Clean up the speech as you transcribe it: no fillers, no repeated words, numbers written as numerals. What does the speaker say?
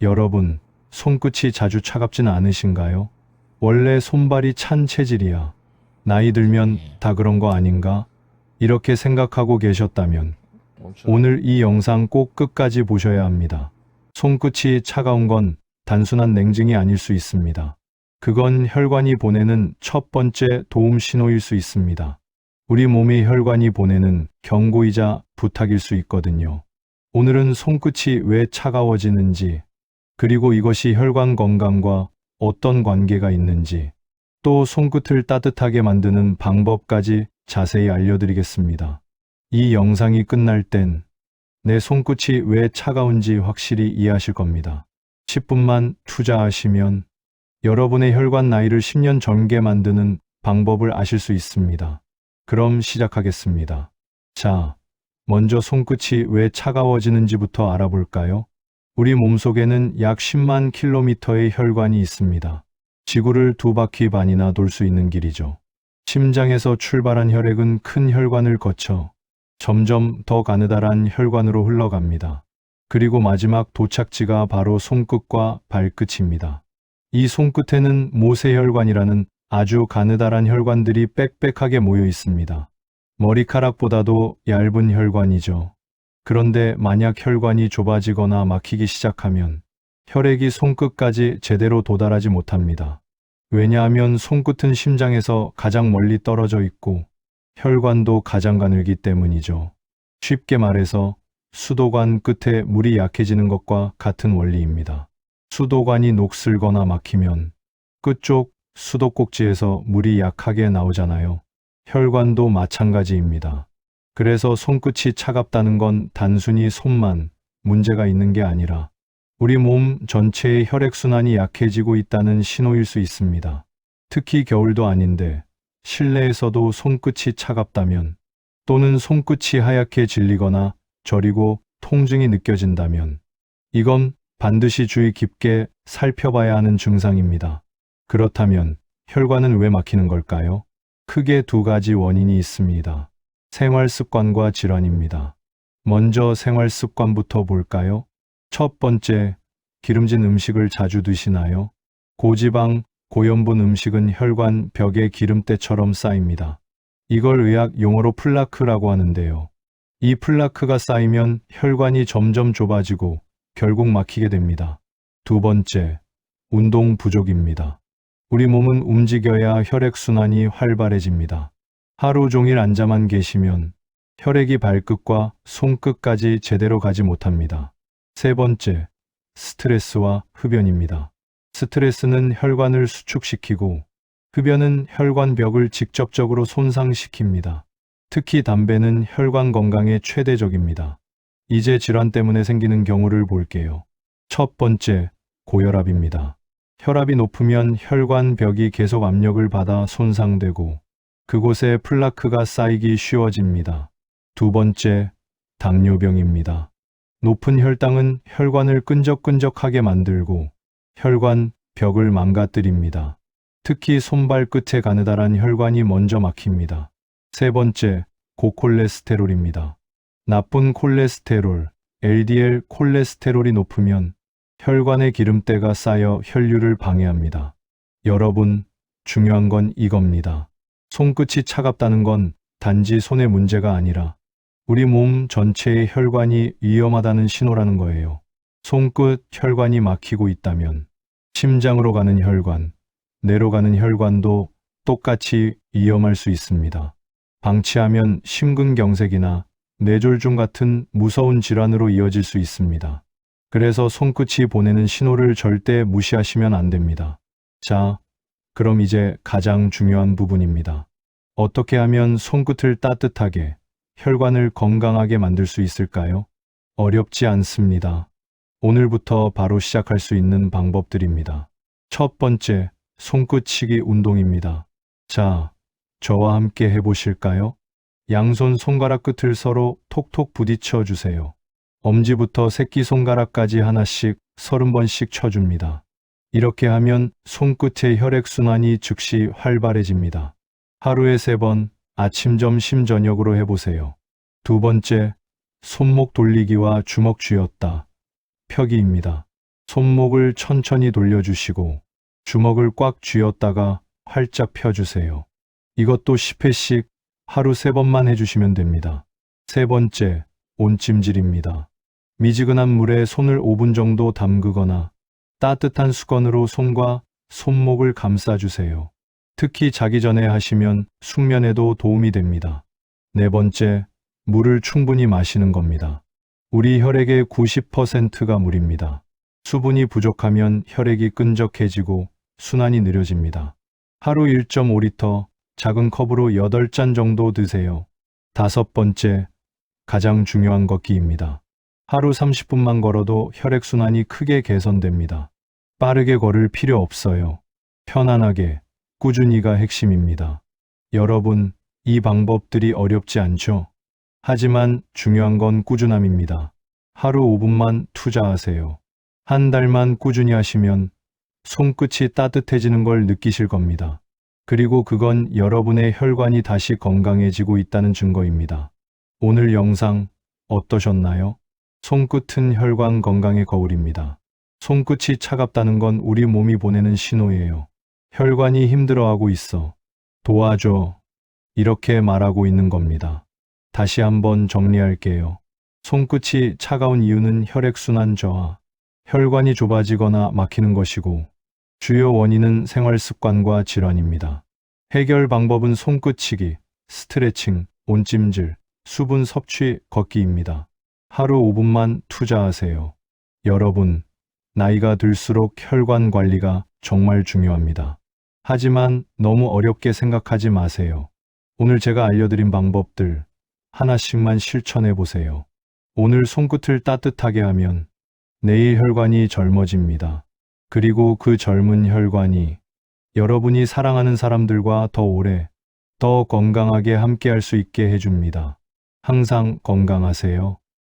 여러분, 손끝이 자주 차갑진 않으신가요? 원래 손발이 찬 체질이야. 나이 들면 다 그런 거 아닌가? 이렇게 생각하고 계셨다면 오늘 이 영상 꼭 끝까지 보셔야 합니다. 손끝이 차가운 건 단순한 냉증이 아닐 수 있습니다. 그건 혈관이 보내는 첫 번째 도움 신호일 수 있습니다. 우리 몸의 혈관이 보내는 경고이자 부탁일 수 있거든요. 오늘은 손끝이 왜 차가워지는지, 그리고 이것이 혈관 건강과 어떤 관계가 있는지, 또 손끝을 따뜻하게 만드는 방법까지 자세히 알려드리겠습니다. 이 영상이 끝날 땐 내 손끝이 왜 차가운지 확실히 이해하실 겁니다. 10분만 투자하시면 여러분의 혈관 나이를 10년 젊게 만드는 방법을 아실 수 있습니다. 그럼 시작하겠습니다. 자, 먼저 손끝이 왜 차가워지는지부터 알아볼까요? 우리 몸속에는 약 10만 킬로미터의 혈관이 있습니다. 지구를 2바퀴 반이나 돌 수 있는 길이죠. 심장에서 출발한 혈액은 큰 혈관을 거쳐 점점 더 가느다란 혈관으로 흘러갑니다. 그리고 마지막 도착지가 바로 손끝과 발끝입니다. 이 손끝에는 모세혈관이라는 아주 가느다란 혈관들이 빽빽하게 모여 있습니다. 머리카락보다도 얇은 혈관이죠. 그런데 만약 혈관이 좁아지거나 막히기 시작하면 혈액이 손끝까지 제대로 도달하지 못합니다. 왜냐하면 손끝은 심장에서 가장 멀리 떨어져 있고 혈관도 가장 가늘기 때문이죠. 쉽게 말해서 수도관 끝에 물이 약해지는 것과 같은 원리입니다. 수도관이 녹슬거나 막히면 끝쪽 수도꼭지에서 물이 약하게 나오잖아요. 혈관도 마찬가지입니다. 그래서 손끝이 차갑다는 건 단순히 손만 문제가 있는 게 아니라 우리 몸 전체의 혈액순환이 약해지고 있다는 신호일 수 있습니다. 특히 겨울도 아닌데 실내에서도 손끝이 차갑다면, 또는 손끝이 하얗게 질리거나 저리고 통증이 느껴진다면 이건 반드시 주의 깊게 살펴봐야 하는 증상입니다. 그렇다면 혈관은 왜 막히는 걸까요? 크게 두 가지 원인이 있습니다. 생활 습관과 질환입니다. 먼저 생활 습관부터 볼까요? 첫 번째, 기름진 음식을 자주 드시나요? 고지방, 고염분 음식은 혈관 벽에 기름때처럼 쌓입니다. 이걸 의학 용어로 플라크라고 하는데요. 이 플라크가 쌓이면 혈관이 점점 좁아지고 결국 막히게 됩니다. 두 번째, 운동 부족입니다. 우리 몸은 움직여야 혈액순환이 활발해집니다. 하루 종일 앉아만 계시면 혈액이 발끝과 손끝까지 제대로 가지 못합니다. 세 번째, 스트레스와 흡연입니다. 스트레스는 혈관을 수축시키고 흡연은 혈관 벽을 직접적으로 손상시킵니다. 특히 담배는 혈관 건강에 최대적입니다. 이제 질환 때문에 생기는 경우를 볼게요. 첫 번째, 고혈압입니다. 혈압이 높으면 혈관 벽이 계속 압력을 받아 손상되고 그곳에 플라크가 쌓이기 쉬워집니다. 두 번째, 당뇨병입니다. 높은 혈당은 혈관을 끈적끈적하게 만들고 혈관 벽을 망가뜨립니다. 특히 손발 끝에 가느다란 혈관이 먼저 막힙니다. 세 번째, 고콜레스테롤입니다. 나쁜 콜레스테롤, LDL 콜레스테롤이 높으면 혈관에 기름때가 쌓여 혈류를 방해합니다. 여러분, 중요한 건 이겁니다. 손끝이 차갑다는 건 단지 손의 문제가 아니라 우리 몸 전체의 혈관이 위험하다는 신호라는 거예요. 손끝 혈관이 막히고 있다면 심장으로 가는 혈관, 뇌로 가는 혈관도 똑같이 위험할 수 있습니다. 방치하면 심근경색이나 뇌졸중 같은 무서운 질환으로 이어질 수 있습니다. 그래서 손끝이 보내는 신호를 절대 무시하시면 안 됩니다. 자, 그럼 이제 가장 중요한 부분입니다. 어떻게 하면 손끝을 따뜻하게, 혈관을 건강하게 만들 수 있을까요? 어렵지 않습니다. 오늘부터 바로 시작할 수 있는 방법들입니다. 첫 번째, 손끝치기 운동입니다. 자, 저와 함께 해보실까요? 양손 손가락 끝을 서로 톡톡 부딪혀 주세요. 엄지부터 새끼손가락까지 하나씩 30번씩 쳐줍니다. 이렇게 하면 손끝의 혈액순환이 즉시 활발해집니다. 하루에 3번, 아침, 점심, 저녁으로 해보세요. 두 번째, 손목 돌리기와 주먹 쥐었다 펴기입니다. 손목을 천천히 돌려주시고 주먹을 꽉 쥐었다가 활짝 펴주세요. 이것도 10회씩 하루 3번만 해주시면 됩니다. 세 번째, 온찜질입니다. 미지근한 물에 손을 5분 정도 담그거나 따뜻한 수건으로 손과 손목을 감싸주세요. 특히 자기 전에 하시면 숙면에도 도움이 됩니다. 네 번째, 물을 충분히 마시는 겁니다. 우리 혈액의 90%가 물입니다. 수분이 부족하면 혈액이 끈적해지고 순환이 느려집니다. 하루 1.5리터 작은 컵으로 8잔 정도 드세요. 다섯 번째, 가장 중요한 걷기입니다. 하루 30분만 걸어도 혈액순환이 크게 개선됩니다. 빠르게 걸을 필요 없어요. 편안하게, 꾸준히가 핵심입니다. 여러분, 이 방법들이 어렵지 않죠? 하지만 중요한 건 꾸준함입니다. 하루 5분만 투자하세요. 한 달만 꾸준히 하시면 손끝이 따뜻해지는 걸 느끼실 겁니다. 그리고 그건 여러분의 혈관이 다시 건강해지고 있다는 증거입니다. 오늘 영상 어떠셨나요? 손끝은 혈관 건강의 거울입니다. 손끝이 차갑다는 건 우리 몸이 보내는 신호예요. 혈관이 힘들어하고 있어. 도와줘. 이렇게 말하고 있는 겁니다. 다시 한번 정리할게요. 손끝이 차가운 이유는 혈액순환 저하, 혈관이 좁아지거나 막히는 것이고, 주요 원인은 생활습관과 질환입니다. 해결 방법은 손끝치기, 스트레칭, 온찜질, 수분 섭취, 걷기입니다. 하루 5분만 투자하세요. 여러분, 나이가 들수록 혈관 관리가 정말 중요합니다. 하지만 너무 어렵게 생각하지 마세요. 오늘 제가 알려드린 방법들 하나씩만 실천해 보세요. 오늘 손끝을 따뜻하게 하면 내일 혈관이 젊어집니다. 그리고 그 젊은 혈관이 여러분이 사랑하는 사람들과 더 오래, 더 건강하게 함께할 수 있게 해줍니다. 항상 건강하세요.